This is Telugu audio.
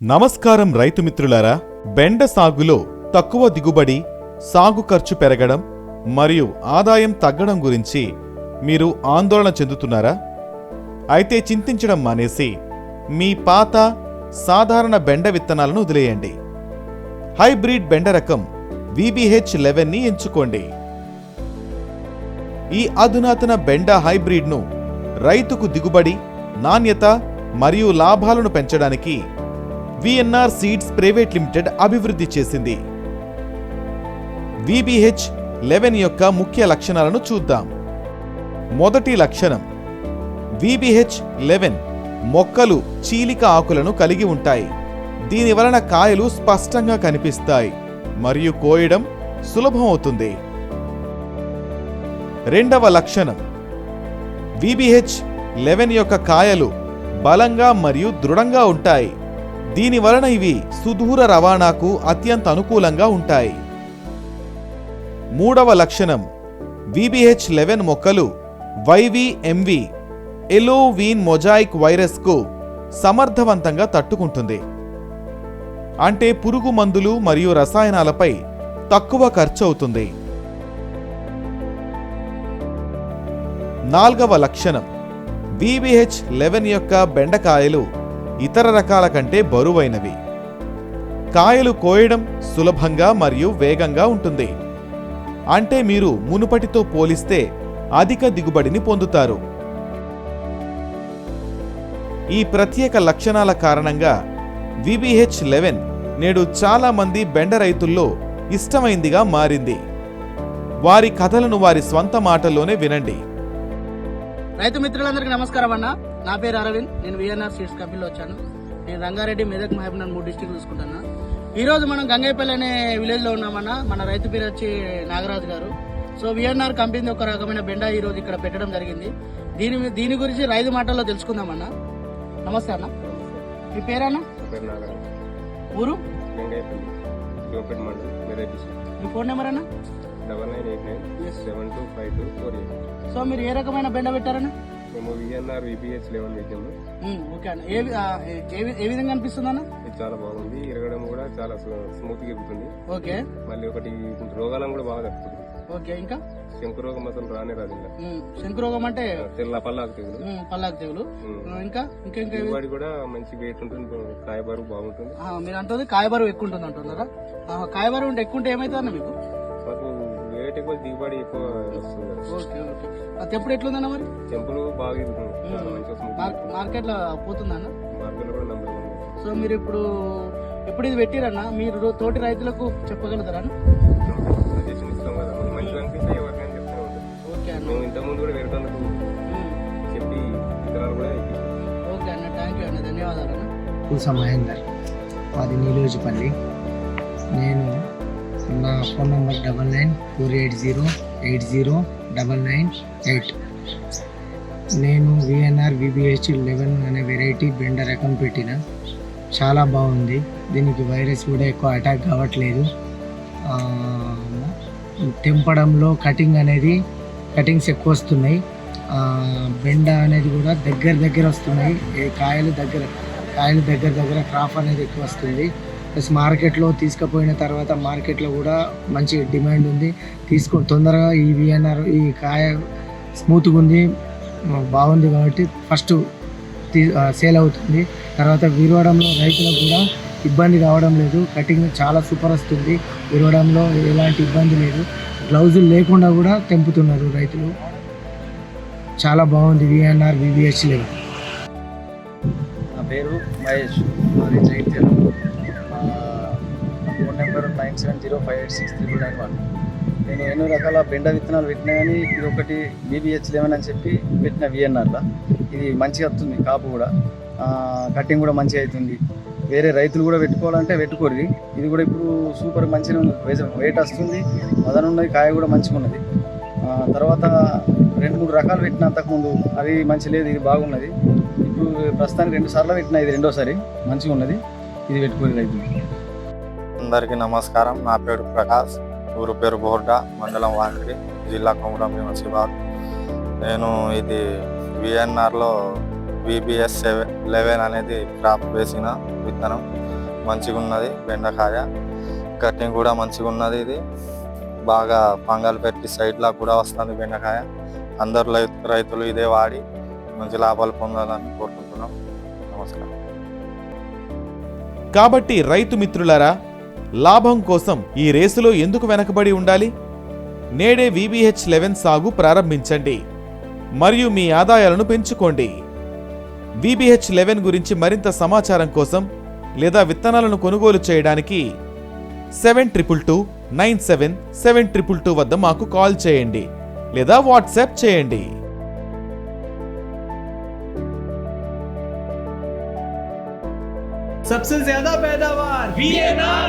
నమస్కారం రైతు మిత్రులారా. బెండ సాగులో తక్కువ దిగుబడి, సాగు ఖర్చు పెరగడం మరియు ఆదాయం తగ్గడం గురించి మీరు ఆందోళన చెందుతున్నారా? అయితే చింతించడం మానేసి మీ పాత సాధారణ బెండ విత్తనాలను వదిలేయండి. హైబ్రిడ్ బెండ రకం VBH11ని ఎంచుకోండి. ఈ అధునాతన బెండ హైబ్రిడ్ను రైతుకు దిగుబడి, నాణ్యత మరియు లాభాలను పెంచడానికి VNR సీడ్స్ ప్రైవేట్ లిమిటెడ్ అభివృద్ధి చేసింది. VBH11 యొక్క ముఖ్య లక్షణాలను చూద్దాం. మొదటి లక్షణం, VBH11 మొక్కలు చీలిక ఆకులను కలిగి ఉంటాయి. దీని వలన కాయలు స్పష్టంగా కనిపిస్తాయి మరియు కోయడం సులభం అవుతుంది. రెండవ లక్షణం, VBH11 యొక్క కాయలు బలంగా మరియు దృఢంగా ఉంటాయి. దీని వలన ఇవి సుదూర రవాణాకు అత్యంత అనుకూలంగా ఉంటాయి. మూడవ లక్షణం, VBH11 మొక్కలు YVMV ఎల్లో వీన్ మొజాయిక్ వైరస్కు సమర్థవంతంగా తట్టుకుంటుంది. అంటే పురుగు మందులు మరియు రసాయనాలపై తక్కువ ఖర్చు అవుతుంది. నాల్గవ లక్షణం, VBH11 యొక్క బెండకాయలు ఇతర రకాల కంటే బరువైనవి. కాయలు కోయడం సులభంగా మరియు వేగంగా ఉంటుంది. అంటే మీరు మునుపటితో పోలిస్తే అధిక దిగుబడిని పొందుతారు. ఈ ప్రత్యేక లక్షణాల కారణంగా VBH11 నేడు చాలా మంది బెండ రైతుల్లో ఇష్టమైందిగా మారింది. వారి కథలను వారి స్వంత మాటల్లోనే వినండి. రైతు మిత్రులందరికీ నమస్కారం అన్న. నా పేరు అరవింద్. నేను VNR సీడ్స్ కంపెనీలో వచ్చాను. నేను రంగారెడ్డి, మెదక్, మహబూబ్నగర్ 3 డిస్ట్రిక్ట్లు చూసుకుంటాను. ఈ రోజు మనం గంగైపల్లి అనే విలేజ్ లో ఉన్నామన్న. మన రైతు పేరు వచ్చి నాగరాజు గారు. సో VNR కంపెనీ ఒక రకమైన బెండ ఈ రోజు ఇక్కడ పెట్టడం జరిగింది. దీని గురించి రైతు మాటల్లో తెలుసుకుందామన్న. నమస్తే అన్న, మీ పేరన్నా? ఊరు? మీ ఫోన్ నెంబర్ అన్న? 9989725248. సో మీరు ఏ రకమైన బెండ పెట్టారన్నా? మేము VNR VBH11 పెట్టాము. ఓకే అన్న. ఏ విధంగా అనిపిస్తుంది అన్న? ఇది చాలా బాగుంది. ఇరగడం కూడా చాలా స్మూత్ గా ఎగుతుంది. ఓకే. మళ్ళీ ఒకటి రోగాలను కూడా బాగా తప్పుతుంది. ఓకే. ఇంకా శంకురోగం అసలు రానే రాదు. శంకురోగం అంటే తెల్ల పల్లాకు తెగులు. పల్లాకు తెగులు. ఇంకా ఇంకా ఇంకా దిగుబడి కూడా మంచి వెయిట్ ఉంటుంది. కాయ బరువు బాగుంటుంది. మీరు అంటుంది కాయ బరువు ఎక్కువ ఉంటుంది అంటున్నారా? కాయ బరువు ఉంటే ఎక్కువ ఉంటే ఏమైతుంది అన్న మీకు? మాకు వెయిట్ ఎక్కువ, దిగుబడి ఎక్కువ వస్తుంది. Okay okay. తెప్పుడు ఎట్లుందన్న మరి? చెంపులు బాగా ఎగుతుంది. మార్కెట్ లో పోతుందన్న? మార్కెట్ లో కూడా నంబర్ 1. సో మీరు ఇప్పుడు ఇది పెట్టిరన్నా, మీరు తోటి రైతులకు చెప్పగలుగుతారా? సజెషన్ ఇస్తాం కదా, మంచిగా అనిపిస్తే ఎవరికైనా చెప్తూనే ఉంటాం. ఓకే అన్న. మేము ఇంతకుముందు కూడా వేరేటోళ్ళకు చెప్పి విత్తనాలు కూడా ఇప్పించాం. ఓకే అన్న, థ్యాంక్ యూ అన్న, ధన్యవాదాలు అన్న. పూస మహేందర్, మాది నీలోజిపల్లి. నేను నా ఫోన్ నంబర్ 9948080998. నేను VNR VBH11 అనే వెరైటీ బెండ రకం పెట్టిన. చాలా బాగుంది. దీనికి వైరస్ కూడా ఎక్కువ అటాక్ కావట్లేదు. తెంపడంలో కటింగ్స్ ఎక్కువ వస్తున్నాయి. బెండ అనేది కూడా దగ్గర వస్తున్నాయి. కాయలు దగ్గర క్రాప్ అనేది ఎక్కువ వస్తుంది. ప్లస్ మార్కెట్లో తీసుకుపోయిన తర్వాత మార్కెట్లో కూడా మంచి డిమాండ్ ఉంది. తొందరగా ఈ VNR ఈ కాయ స్మూత్గా ఉంది, బాగుంది కాబట్టి ఫస్ట్ సేల్ అవుతుంది. తర్వాత విరవడంలో రైతులకు కూడా ఇబ్బంది కావడం లేదు. కటింగ్ చాలా సూపర్ వస్తుంది. విరవడంలో ఎలాంటి ఇబ్బంది లేదు. గ్లౌజులు లేకుండా కూడా తెంపుతున్నారు రైతులు. చాలా బాగుంది VNR VBH11. నా పేరు మహేష్, మాది జైత్యాల. Phone number 9705863991. నేను ఎన్నో రకాల బెండ విత్తనాలు పెట్టినా కానీ ఇది ఒకటి VBH11 అని చెప్పి పెట్టిన VNRలో. ఇది మంచిగా వస్తుంది, కాపు కూడా, కటింగ్ కూడా మంచిగా అవుతుంది. వేరే రైతులు కూడా పెట్టుకోవాలంటే పెట్టుకోరు. ఇది కూడా ఇప్పుడు సూపర్ మంచిగా వెయిట్ వస్తుంది, మదన ఉన్నది, కాయ కూడా మంచిగా ఉన్నది. తర్వాత 2-3 రకాలు పెట్టిన అంతకుముందు, అది మంచి లేదు, ఇది బాగున్నది. ఇప్పుడు ప్రస్తుతానికి 2 సార్లు పెట్టినా, ఇది రెండోసారి మంచిగా ఉన్నది. ఇది పెట్టుకోరు రైతులు. అందరికీ నమస్కారం. నా పేరు ప్రకాష్, ఊరు పేరు బోర్డా, మండలం వాంకిడి, జిల్లా కొమరం భీం శివారు. నేను ఇది VNRలో VBS 11 అనేది క్రాప్ వేసిన విత్తనం. మంచిగా ఉన్నది బెండకాయ, కటింగ్ కూడా మంచిగా ఉన్నది. ఇది బాగా పంగల్ పెట్టి సైడ్లా కూడా వస్తుంది బెండకాయ. అందరు రైతులు ఇదే వాడి మంచి లాభాలు పొందాలని కోరుకుంటున్నాం. నమస్కారం. కాబట్టి రైతు మిత్రులారా, లాభం కోసం ఈ రేసులో ఎందుకు వెనకబడి ఉండాలి? నేడే VBH 11 సాగు ప్రారంభించండి మరియు మీ ఆదాయాలను పెంచుకోండి. VBH 11 గురించి మరింత సమాచారం కోసం లేదా విత్తనాలను కొనుగోలు చేయడానికి 7222977222 వద్ద మాకు కాల్ చేయండి లేదా వాట్సాప్ చేయండి. सबसे ज्यादा पैदावार VNR